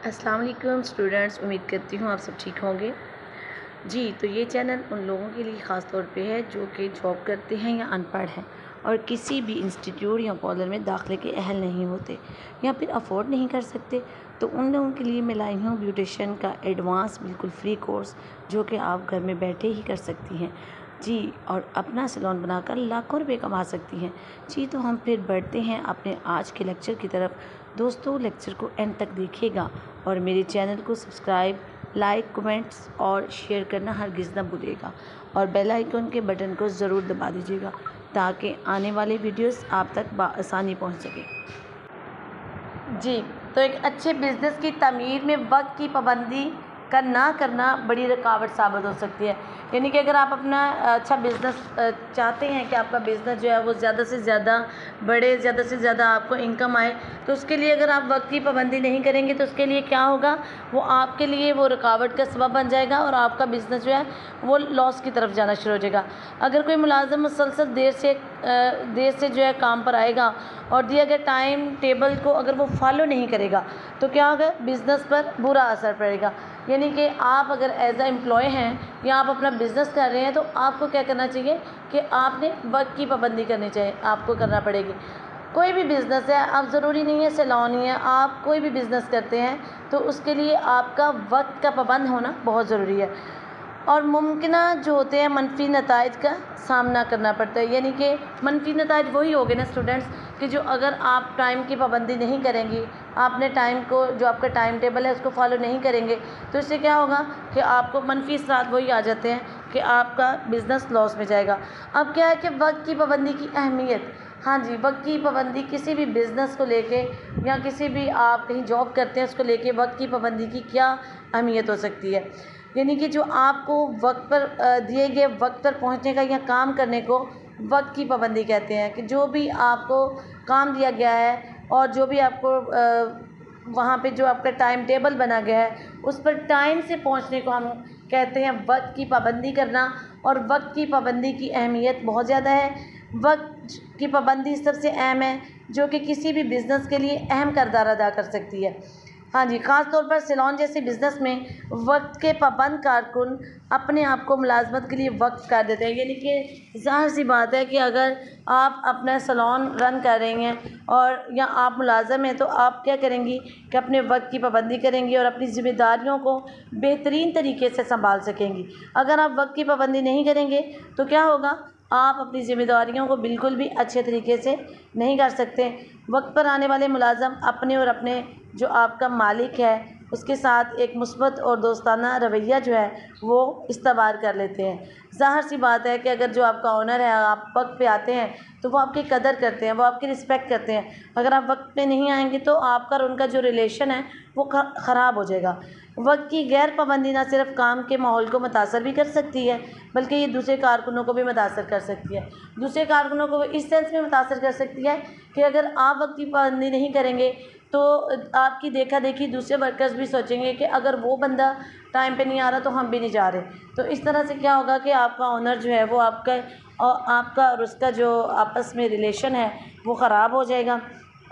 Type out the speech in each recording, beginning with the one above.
अस्सलाम वालेकुम स्टूडेंट्स, उम्मीद करती हूँ आप सब ठीक होंगे। जी, तो ये चैनल उन लोगों के लिए ख़ास तौर पे है जो कि जॉब करते हैं या अनपढ़ हैं और किसी भी इंस्टीट्यूट या कॉलेज में दाखिले के अहल नहीं होते या फिर अफोर्ड नहीं कर सकते। तो उन लोगों के लिए मैं लाई हूँ ब्यूटिशियन का एडवांस बिल्कुल फ्री कोर्स, जो कि आप घर में बैठे ही कर सकती हैं। जी, और अपना सैलून बनाकर लाखों रुपए कमा सकती हैं। जी, तो हम फिर बढ़ते हैं अपने आज के लेक्चर की तरफ। दोस्तों, लेक्चर को एंड तक देखिएगा और मेरे चैनल को सब्सक्राइब, लाइक, कमेंट्स और शेयर करना हरगिज़ ना भूलिएगा और बेल आइकन के बटन को ज़रूर दबा दीजिएगा ताकि आने वाले वीडियोस आप तक बआसानी पहुंच सके। जी, तो एक अच्छे बिज़नेस की तमीर में वक्त की पाबंदी का ना करना बड़ी रुकावट साबित हो सकती है। यानी कि अगर आप अपना अच्छा बिज़नेस चाहते हैं कि आपका बिज़नेस जो है वो ज़्यादा से ज़्यादा बढ़े, ज़्यादा से ज़्यादा आपको इनकम आए, तो उसके लिए अगर आप वक्त की पाबंदी नहीं करेंगे तो उसके लिए क्या होगा, वो आपके लिए वो रुकावट का सबब बन जाएगा और आपका बिज़नेस जो है वो लॉस की तरफ जाना शुरू हो जाएगा। अगर कोई मुलाज़िम मुसलसल देर से जो है काम पर आएगा और दिए गए टाइम टेबल को अगर वो फॉलो नहीं करेगा तो क्या होगा, बिज़नेस पर बुरा असर पड़ेगा। यानी कि आप अगर एज अ एम्प्लॉय हैं या आप अपना बिज़नेस कर रहे हैं तो आपको क्या करना चाहिए कि आपने वक्त की पाबंदी करनी चाहिए, आपको करना पड़ेगी। कोई भी बिज़नेस है, आप ज़रूरी नहीं है सैलून ही है, आप कोई भी बिज़नेस करते हैं तो उसके लिए आपका वक्त का पाबंद होना बहुत ज़रूरी है। और मुमकिना जो होते हैं मनफी नताइज का सामना करना पड़ता है। यानी कि मनफी नताइज वही हो गए ना स्टूडेंट्स, कि जो अगर आप टाइम की पाबंदी नहीं करेंगी, आपने टाइम को जो आपका टाइम टेबल है उसको फॉलो नहीं करेंगे, तो इससे क्या होगा कि आपको मनफी असरात वही आ जाते हैं कि आपका बिज़नेस लॉस में जाएगा। अब क्या है कि वक्त की पाबंदी की अहमियत, हाँ जी, वक्त की पाबंदी किसी भी बिज़नेस को लेके या किसी भी आप कहीं जॉब करते हैं उसको लेके वक्त की पाबंदी की क्या अहमियत हो सकती है। यानी कि जो आपको वक्त पर दिए गए वक्त पर पहुंचने का या काम करने को वक्त की पाबंदी कहते हैं। कि जो भी आपको काम दिया गया है और जो भी आपको वहाँ पे जो आपका टाइम टेबल बना गया है उस पर टाइम से पहुँचने को हम कहते हैं वक्त की पाबंदी करना। और वक्त की पाबंदी की अहमियत बहुत ज़्यादा है। वक्त की पाबंदी सबसे अहम है जो कि किसी भी बिज़नेस के लिए अहम किरदार अदा कर सकती है। हाँ जी, ख़ास तौर पर सैलून जैसे बिज़नेस में वक्त के पाबंद कारकुन अपने आप को मुलाजमत के लिए वक्त कर देते हैं। यानी कि ज़ाहिर सी बात है कि अगर आप अपना सैलून रन कर रही हैं और या आप मुलाज़म हैं तो आप क्या करेंगी कि अपने वक्त की पाबंदी करेंगी और अपनी ज़िम्मेदारियों को बेहतरीन तरीके से संभाल सकेंगी। अगर आप वक्त की पाबंदी नहीं करेंगे तो क्या होगा, आप अपनी ज़िम्मेदारियों को बिल्कुल भी अच्छे तरीके से नहीं कर सकते। वक्त पर आने वाले मुलाज़म अपने और अपने जो आपका मालिक है उसके साथ एक मुस्बत और दोस्ताना रवैया जो है वो इस्तेमाल कर लेते हैं। ज़ाहिर सी बात है कि अगर जो आपका ओनर है, आप वक्त पे आते हैं तो वो आपकी कदर करते हैं, वो आपकी रिस्पेक्ट करते हैं। अगर आप वक्त पे नहीं आएंगे तो आपका और उनका जो रिलेशन है वो ख़राब हो जाएगा। वक्त की गैर पाबंदी ना सिर्फ काम के माहौल को मुतासर भी कर सकती है बल्कि ये दूसरे कारकुनों को भी मुतासर कर सकती है। दूसरे कारकुनों को इस सेंस में मुतासर कर सकती है कि अगर आप वक्त की पाबंदी नहीं करेंगे तो आपकी देखा देखी दूसरे वर्कर्स भी सोचेंगे कि अगर वो बंदा टाइम पे नहीं आ रहा तो हम भी नहीं जा रहे। तो इस तरह से क्या होगा कि आपका ओनर जो है वो आपका और उसका जो आपस में रिलेशन है वो ख़राब हो जाएगा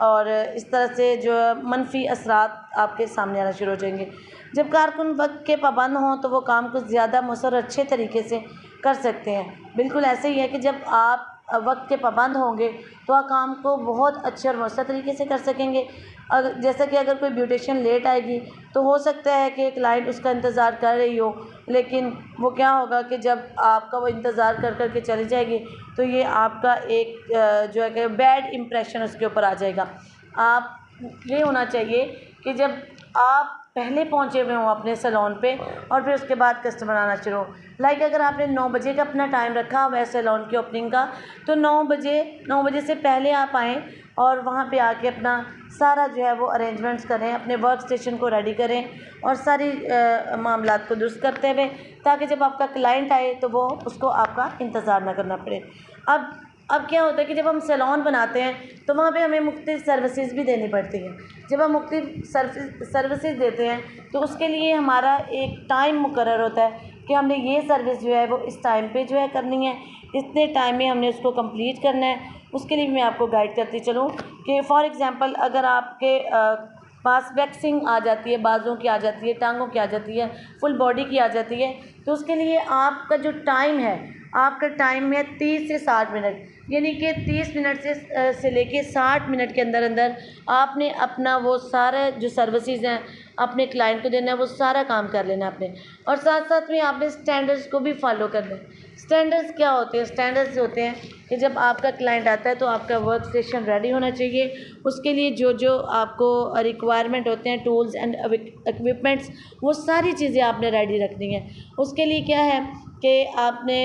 और इस तरह से जो मनफी असरात आपके सामने आना शुरू हो जाएंगे। जब कारकुन वक्त के पाबंद हों तो वो काम को ज़्यादा मौसर अच्छे तरीके से कर सकते हैं। बिल्कुल ऐसे ही है कि जब आप वक्त के पाबंद होंगे तो आप काम को बहुत अच्छे और मौसर तरीके से कर सकेंगे। जैसा कि अगर कोई ब्यूटिशियन लेट आएगी तो हो सकता है कि क्लाइंट उसका इंतज़ार कर रही हो, लेकिन वो क्या होगा कि जब आपका वो इंतज़ार कर कर के चली जाएगी तो ये आपका एक जो है कि बैड इम्प्रेशन उसके ऊपर आ जाएगा। आप ये होना चाहिए कि जब आप पहले पहुंचे हुए हों अपने सैलून पे और फिर उसके बाद कस्टमर आना शुरू हो। लाइक अगर आपने 9 बजे का अपना टाइम रखा हुआ है सैलून की ओपनिंग का, तो 9 बजे से पहले आप आएँ और वहाँ पे आके अपना सारा जो है वो अरेंजमेंट्स करें, अपने वर्क स्टेशन को रेडी करें और सारी मामलात को दुरुस्त करते हुए, ताकि जब आपका क्लाइंट आए तो वो उसको आपका इंतज़ार ना करना पड़े। अब क्या होता है कि जब हम सैलून बनाते हैं तो वहाँ पे हमें मुख्तलिफ़ सर्विसेज भी देनी पड़ती हैं। जब हम मुख्तलिफ़ सर्विसेज देते हैं तो उसके लिए हमारा एक टाइम मुकर्रर होता है कि हमने ये सर्विस जो है वो इस टाइम पे जो है करनी है, इतने टाइम में हमने उसको कंप्लीट करना है। उसके लिए मैं आपको गाइड करती चलूँ कि फॉर एग्ज़ाम्पल अगर आपके पास वैक्सिंग आ जाती है, बाजुओं की आ जाती है, टांगों की आ जाती है, फुल बॉडी की आ जाती है। तो उसके लिए आपका जो टाइम है, आपका टाइम है 30 से 60 मिनट, यानी कि 30 मिनट से लेके 60 मिनट के अंदर अंदर आपने अपना वो सारा जो सर्विसेज हैं अपने क्लाइंट को देना है, वो सारा काम कर लेना आपने। और साथ साथ में आपने स्टैंडर्ड्स को भी फॉलो करना है। स्टैंडर्ड्स क्या होते हैं? स्टैंडर्ड्स होते हैं कि जब आपका क्लाइंट आता है तो आपका वर्क स्टेशन रेडी होना चाहिए। उसके लिए जो जो आपको रिक्वायरमेंट होते हैं, टूल्स एंड इक्विपमेंट्स, वो सारी चीज़ें आपने रेडी रखनी है। उसके लिए क्या है कि आपने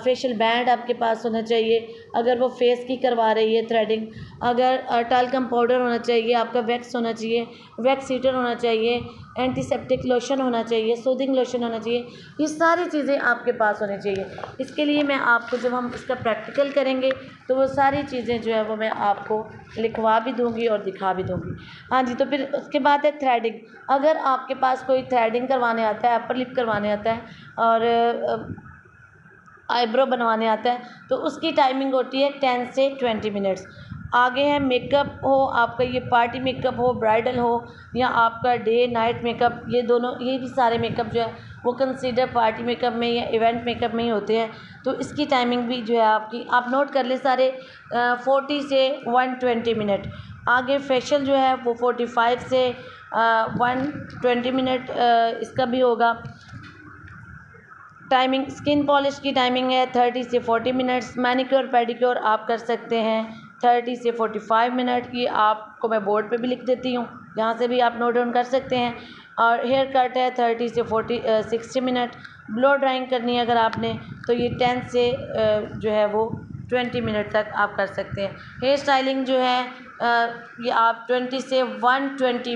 फेशियल बैंड आपके पास होना चाहिए, अगर वो फेस की करवा रही है थ्रेडिंग, अगर टाल्कम पाउडर होना चाहिए, आपका वैक्स होना चाहिए, वैक्स हीटर होना चाहिए, एंटीसेप्टिक लोशन होना चाहिए, सूदिंग लोशन होना चाहिए। ये सारी चीज़ें आपके पास होनी चाहिए। इसके लिए मैं आपको, जब हम इसका प्रैक्टिकल करेंगे तो वो सारी चीज़ें जो है वो मैं आपको लिखवा भी दूँगी और दिखा भी दूँगी। हाँ जी, तो फिर उसके बाद है थ्रेडिंग। अगर आपके पास कोई थ्रेडिंग करवाने आता है, अपर लिप करवाने आता है और आईब्रो बनवाने आता है, तो उसकी टाइमिंग होती है 10 से 20 मिनट्स। आगे है मेकअप, हो आपका ये पार्टी मेकअप हो, ब्राइडल हो, या आपका डे नाइट मेकअप, ये दोनों, ये भी सारे मेकअप जो है वो कंसीडर पार्टी मेकअप में या इवेंट मेकअप में ही होते हैं। तो इसकी टाइमिंग भी जो है आपकी, आप नोट कर लें सारे, 40 से 120 मिनट। आगे फेशियल जो है वो 45 से 120 मिनट इसका भी होगा। टाइमिंग, स्किन पॉलिश की टाइमिंग है 30 से 40 मिनट्स। मैनिक्योर पेडिक्योर आप कर सकते हैं 30 से 45 मिनट की। आपको मैं बोर्ड पे भी लिख देती हूँ, जहाँ से भी आप नोट डाउन कर सकते हैं। और हेयर कट है 30 से 60 मिनट। ब्लो ड्राइंग करनी है अगर आपने, तो ये 10 से जो है वो 20 मिनट तक आप कर सकते हैं। हेयर स्टाइलिंग जो है ये आप 20 से 120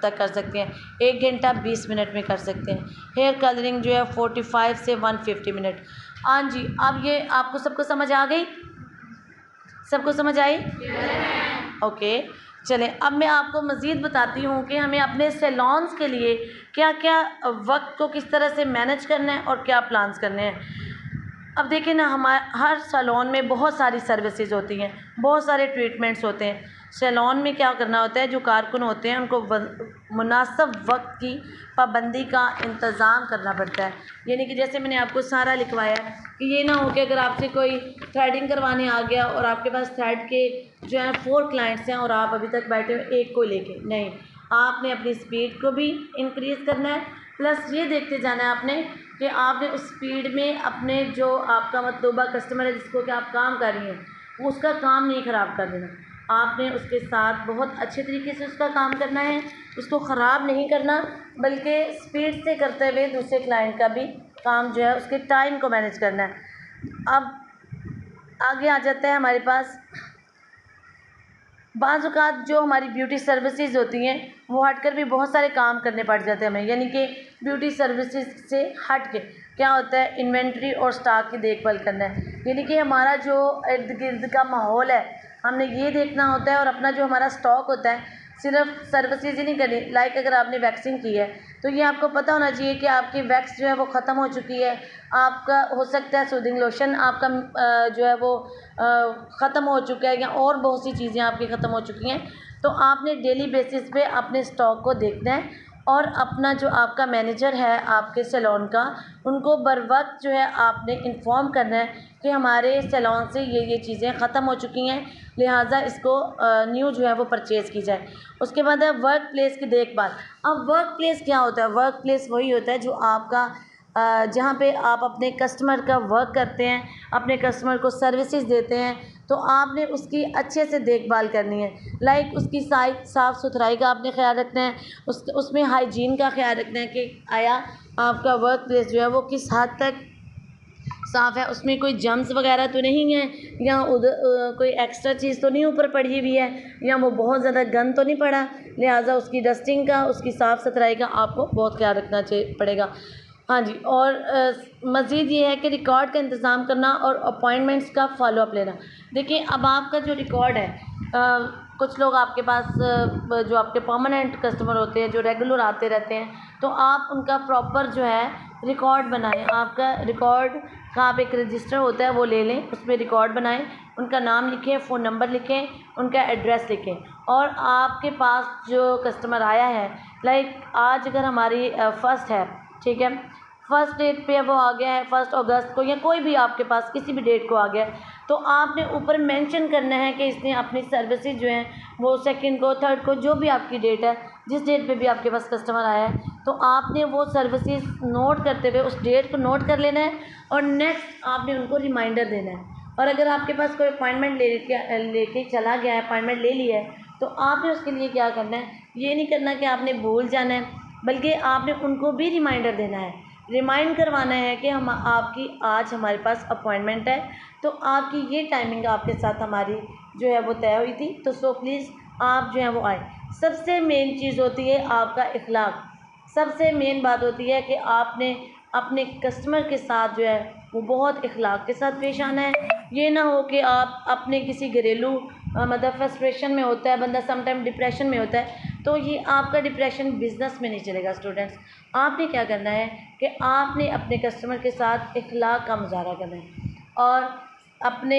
तक कर सकते हैं। 1 घंटा 20 मिनट में कर सकते हैं। हेयर कलरिंग जो है 45 से 150 मिनट। हाँ जी, अब ये आपको सबको समझ आ गई? सबको समझ आई? ओके, चलें अब मैं आपको मज़ीद बताती हूँ कि हमें अपने सैलॉन्स के लिए क्या क्या वक्त को किस तरह से मैनेज करना है और क्या प्लान्स करने हैं। अब देखिए ना, हर सैलून में बहुत सारी सर्विसेज होती हैं, बहुत सारे ट्रीटमेंट्स होते हैं। सैलून में क्या करना होता है, जो कारकुन होते हैं उनको मुनासिब वक्त की पाबंदी का इंतज़ाम करना पड़ता है। यानी कि जैसे मैंने आपको सारा लिखवाया है कि ये ना हो कि अगर आपसे कोई थ्रेडिंग करवाने आ गया और आपके पास थ्रेड के जो है 4 क्लाइंट्स हैं और आप अभी तक बैठे हुए एक को लेके नहीं, आपने अपनी स्पीड को भी इंक्रीज़ करना है, प्लस ये देखते जाना है आपने कि आपने उस स्पीड में अपने जो आपका मतलूबा कस्टमर है जिसको कि आप काम कर रही हैं, उसका काम नहीं ख़राब कर देना। आपने उसके साथ बहुत अच्छे तरीके से उसका काम करना है, उसको ख़राब नहीं करना, बल्कि स्पीड से करते हुए दूसरे क्लाइंट का भी काम जो है उसके टाइम को मैनेज करना है। अब आगे आ जाता है हमारे पास बाज़ औक़ात जो हमारी ब्यूटी सर्विसेज होती हैं वो हटकर भी बहुत सारे काम करने पड़ जाते हैं हमें। यानी कि ब्यूटी सर्विसेज से हट के क्या होता है, इन्वेंट्री और स्टॉक की देखभाल करना है। यानी कि हमारा जो इर्द गिर्द का माहौल है हमने ये देखना होता है, और अपना जो हमारा स्टॉक होता है, सिर्फ सर्विसेज ही नहीं करनी। लाइक अगर आपने वैक्सिंग की है तो ये आपको पता होना चाहिए कि आपकी वैक्स जो है वो ख़त्म हो चुकी है। आपका हो सकता है सूदिंग लोशन आपका जो है वो ख़त्म हो चुका है, या और बहुत सी चीज़ें आपकी ख़त्म हो चुकी हैं। तो आपने डेली बेसिस पे अपने स्टॉक को देखना है, और अपना जो आपका मैनेजर है आपके सैलून का, उनको बर वक्त जो है आपने इन्फॉर्म करना है कि हमारे सैलून से ये चीज़ें ख़त्म हो चुकी हैं, लिहाजा इसको न्यू जो है वो परचेज़ की जाए। उसके बाद है वर्क प्लेस की देखभाल। अब वर्क प्लेस क्या होता है? वर्क प्लेस वही होता है जो आपका जहाँ पे आप अपने कस्टमर का वर्क करते हैं, अपने कस्टमर को सर्विसेज देते हैं, तो आपने उसकी अच्छे से देखभाल करनी है। लाइक उसकी साफ़ सुथराई का आपने ख्याल रखना है, उसमें हाइजीन का ख्याल रखना है कि आया आपका वर्क प्लेस जो है वो किस हद तक साफ़ है, उसमें कोई जम्स वगैरह तो नहीं है, या उधर कोई एक्स्ट्रा चीज़ तो नहीं ऊपर पड़ी हुई है, या वो बहुत ज़्यादा गंद तो नहीं पड़ा। लिहाजा उसकी डस्टिंग का, उसकी साफ़ सुथराई का आपको बहुत ख्याल रखना पड़ेगा। हाँ जी, और मज़ीद ये है कि रिकॉर्ड का इंतज़ाम करना और अपॉइंटमेंट्स का फ़ॉलोअप लेना। देखिए, अब आपका जो रिकॉर्ड है, कुछ लोग आपके पास जो आपके परमानेंट कस्टमर होते हैं, जो रेगुलर आते रहते हैं, तो आप उनका प्रॉपर जो है रिकॉर्ड बनाएं। आपका रिकॉर्ड का आप एक रजिस्टर होता है वो ले लें, उसमें रिकॉर्ड बनाएं, उनका नाम लिखें, फ़ोन नंबर लिखें, उनका एड्रेस लिखें। और आपके पास जो कस्टमर आया है, लाइक आज अगर हमारी फ़र्स्ट है, ठीक है, फ़र्स्ट डेट पे वो आ गया है 1 अगस्त को, या कोई भी आपके पास किसी भी डेट को आ गया है, तो आपने ऊपर मेंशन करना है कि इसने अपनी सर्विसेज जो हैं वो 2nd को, 3rd को, जो भी आपकी डेट है, जिस डेट पे भी आपके पास कस्टमर आया है, तो आपने वो सर्विसेज नोट करते हुए उस डेट को नोट कर लेना है और नेक्स्ट आपने उनको रिमाइंडर देना है। और अगर आपके पास कोई अपॉइंटमेंट लेके चला गया है, अपॉइंटमेंट ले लिया है, तो आपने उसके लिए क्या करना है, ये नहीं करना कि आपने भूल जाना है, बल्कि आपने उनको भी रिमाइंडर देना है, रिमाइंड करवाना है कि हम आपकी आज हमारे पास अपॉइंटमेंट है, तो आपकी ये टाइमिंग आपके साथ हमारी जो है वो तय हुई थी, तो सो प्लीज़ आप जो है वो आए। सबसे मेन चीज़ होती है आपका इखलाक। सबसे मेन बात होती है कि आपने अपने कस्टमर के साथ जो है वो बहुत इखलाक के साथ पेश आना है। ये ना हो कि आप अपने किसी घरेलू मतलब फ्रस्ट्रेशन में होता है बंदा, समटाइम डिप्रेशन में होता है, तो ये आपका डिप्रेशन बिज़नेस में नहीं चलेगा। स्टूडेंट्स, आपने क्या करना है कि आपने अपने कस्टमर के साथ इखलाक का मुज़ाहरा करना है और अपने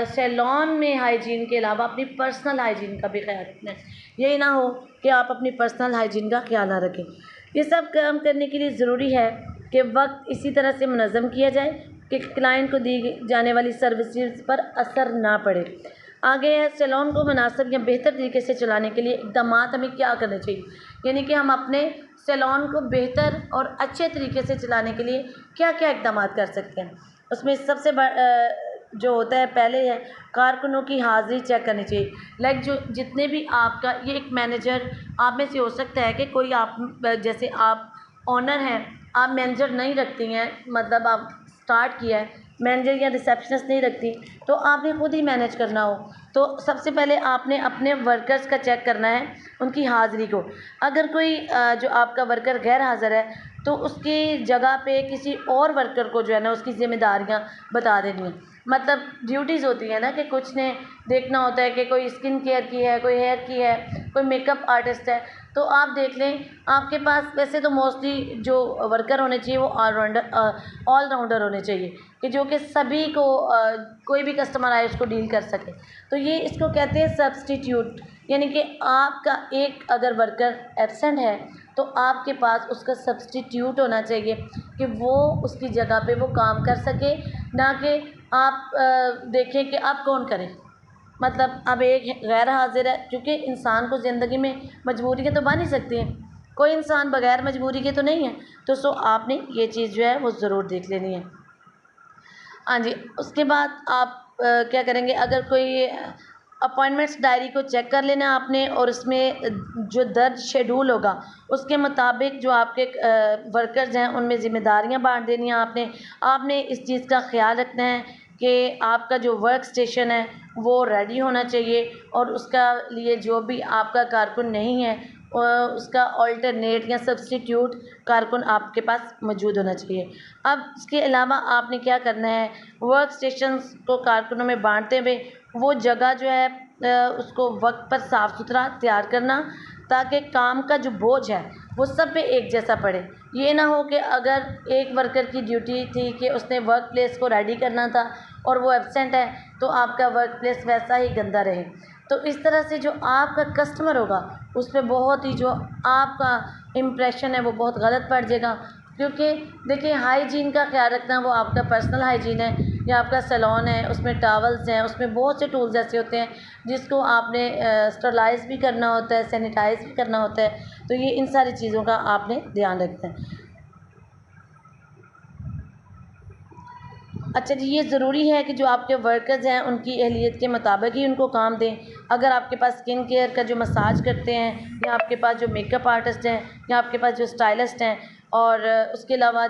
सैलून में हाइजीन के अलावा अपनी पर्सनल हाइजीन का भी ख्याल रखना है। यही ना हो कि आप अपनी पर्सनल हाइजीन का ख्याल ना रखें। ये सब काम करने के लिए ज़रूरी है कि वक्त इसी तरह से मुनज़्ज़म किया जाए कि क्लाइंट को दी जाने वाली सर्विसेज पर असर ना पड़े। आगे है, सैलून को मुनासिब या बेहतर तरीके से चलाने के लिए इक़दाम हमें क्या करने चाहिए, यानी कि हम अपने सैलून को बेहतर और अच्छे तरीके से चलाने के लिए क्या क्या इक़दाम कर सकते हैं। उसमें सबसे जो होता है पहले है कारकुनों की हाज़िरी चेक करनी चाहिए। लाइक जो जितने भी आपका ये एक मैनेजर आप में से हो सकता है कि कोई आप जैसे आप ओनर हैं, आप मैनेजर नहीं रखती हैं, मतलब आप स्टार्ट किया है, मैनेजर या रिसेप्शनिस्ट नहीं रखती, तो आपने खुद ही मैनेज करना हो, तो सबसे पहले आपने अपने वर्कर्स का चेक करना है, उनकी हाज़िरी को। अगर कोई जो आपका वर्कर गैर हाज़िर है, तो उसकी जगह पे किसी और वर्कर को जो है ना उसकी ज़िम्मेदारियाँ बता देनी है। मतलब ड्यूटीज़ होती है ना कि कुछ ने देखना होता है कि कोई स्किन केयर की है, कोई हेयर की है, कोई मेकअप आर्टिस्ट है, तो आप देख लें आपके पास वैसे तो मोस्टली जो वर्कर होने चाहिए वो ऑलराउंडर होने चाहिए कि जो कि सभी को कोई भी कस्टमर आए उसको डील कर सके। तो ये इसको कहते हैं सब्स्टिट्यूट, यानी कि आपका एक अगर वर्कर एब्सेंट है तो आपके पास उसका सब्स्टिट्यूट होना चाहिए कि वो उसकी जगह पे वो काम कर सके, ना कि आप देखें कि आप कौन करें। मतलब अब एक गैर हाज़िर है, क्योंकि इंसान को ज़िंदगी में मजबूरियाँ तो बन ही सकती हैं, कोई इंसान बग़ैर मजबूरी के तो नहीं है, तो सो आपने ये चीज़ जो है वो ज़रूर देख लेनी है। हाँ जी, उसके बाद आप क्या करेंगे, अगर कोई अपॉइंटमेंट्स डायरी को चेक कर लेना आपने और उसमें जो दर्ज शेड्यूल होगा उसके मुताबिक जो आपके वर्कर्स हैं उनमें ज़िम्मेदारियाँ बाँट देनी हैं आपने। आपने इस चीज़ का ख़्याल रखना है कि आपका जो वर्क स्टेशन है वो रेडी होना चाहिए और उसका लिए जो भी आपका कारकुन नहीं है उसका ऑल्टरनेट या सब्स्टिट्यूट कारकुन आपके पास मौजूद होना चाहिए। अब इसके अलावा आपने क्या करना है, वर्क स्टेशंस को कारकुनों में बाँटते हुए वो जगह जो है उसको वक्त पर साफ़ सुथरा तैयार करना, ताकि काम का जो बोझ है वो सब पे एक जैसा पड़े। ये ना हो कि अगर एक वर्कर की ड्यूटी थी कि उसने वर्क प्लेस को रेडी करना था और वो एब्सेंट है, तो आपका वर्क प्लेस वैसा ही गंदा रहे। तो इस तरह से जो आपका कस्टमर होगा उस पे बहुत ही जो आपका इम्प्रेशन है वो बहुत गलत पड़ जाएगा। क्योंकि देखिए, हाइजीन का ख्याल रखना वो आपका पर्सनल हाइजीन है या आपका सैलून है, उसमें टॉवल्स हैं, उसमें बहुत से टूल्स ऐसे होते हैं जिसको आपने स्टरलाइज़ भी करना होता है, सैनिटाइज़ भी करना होता है, तो ये इन सारी चीज़ों का आपने ध्यान रखना है। अच्छा जी, ये ज़रूरी है कि जो आपके वर्कर्स हैं उनकी अहलियत के मुताबिक ही उनको काम दें। अगर आपके पास स्किन केयर का जो मसाज करते हैं, या आपके पास जो मेकअप आर्टिस्ट हैं, या आपके पास जो स्टाइलिस्ट हैं, और उसके अलावा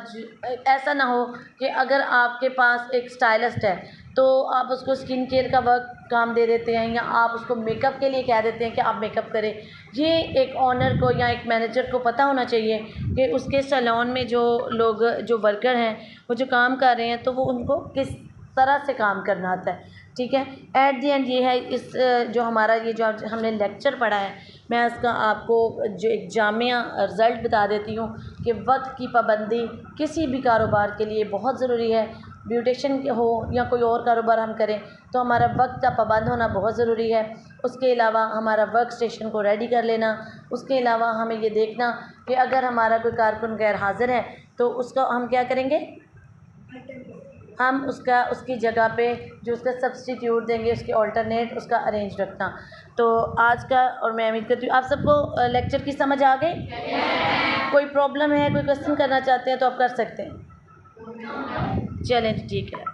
ऐसा ना हो कि अगर आपके पास एक स्टाइलिस्ट है तो आप उसको स्किन केयर का वर्क काम दे देते हैं, या आप उसको मेकअप के लिए कह देते हैं कि आप मेकअप करें। ये एक ओनर को या एक मैनेजर को पता होना चाहिए कि उसके सैलून में जो लोग जो वर्कर हैं वो जो काम कर रहे हैं तो वो उनको किस तरह से काम करना आता है। ठीक है, एट द एंड ये है इस जो हमारा ये जो आज हमने लेक्चर पढ़ा है, मैं इसका आपको जो एक जामिया रिज़ल्ट बता देती हूँ कि वक्त की पाबंदी किसी भी कारोबार के लिए बहुत ज़रूरी है। ब्यूटिशियन हो या कोई और कारोबार हम करें तो हमारा वक्त का पाबंद होना बहुत ज़रूरी है। उसके अलावा हमारा वर्क स्टेशन को रेडी कर लेना। उसके अलावा हमें ये देखना कि अगर हमारा कोई कारकुन गैर हाज़िर है तो उसका हम क्या करेंगे, हम उसकी जगह पे जो उसका सब्स्टिट्यूट देंगे, उसके ऑल्टरनेट उसका अरेंज रखना। तो आज का, और मैं उम्मीद करती हूँ आप सबको लेक्चर की समझ आ गई। कोई प्रॉब्लम है, कोई क्वेश्चन करना चाहते हैं तो आप कर सकते हैं। चलें ठीक है।